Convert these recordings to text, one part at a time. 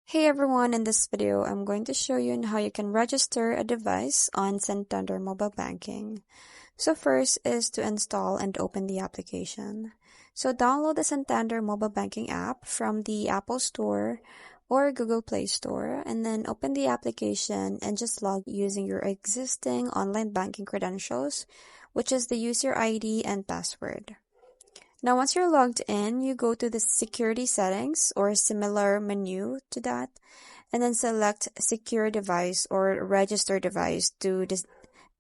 Hey everyone, in this video, I'm going to show you how you can register a device on Santander Mobile Banking. So first is to install and open the application. So download the Santander Mobile Banking app from the Apple Store or Google Play Store, and then open the application and just log using your existing online banking credentials, which is the user ID and password. Now, once you're logged in, you go to the security settings or a similar menu to that, and then select secure device or register device to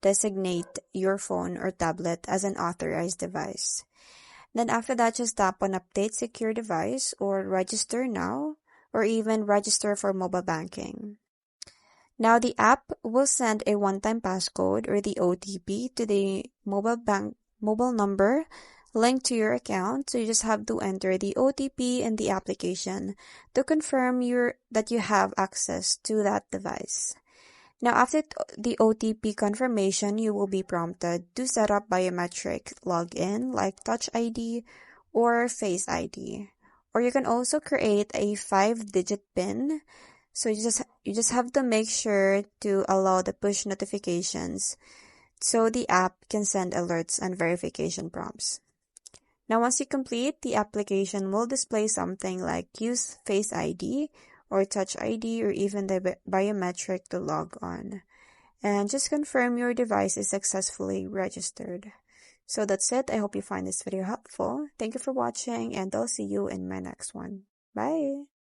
designate your phone or tablet as an authorized device. Then after that, just tap on update secure device or register now, or even register for mobile banking. Now the app will send a one-time passcode or the OTP to the mobile number linked to your account. So you just have to enter the OTP in the application to confirm that you have access to that device. Now after the OTP confirmation, you will be prompted to set up biometric login like Touch ID or Face ID. Or you can also create a 5-digit PIN. So you just have to make sure to allow the push notifications so the app can send alerts and verification prompts. Now once you complete, the application will display something like use Face ID or Touch ID or even the biometric to log on. And just confirm your device is successfully registered. So that's it. I hope you find this video helpful. Thank you for watching, and I'll see you in my next one. Bye!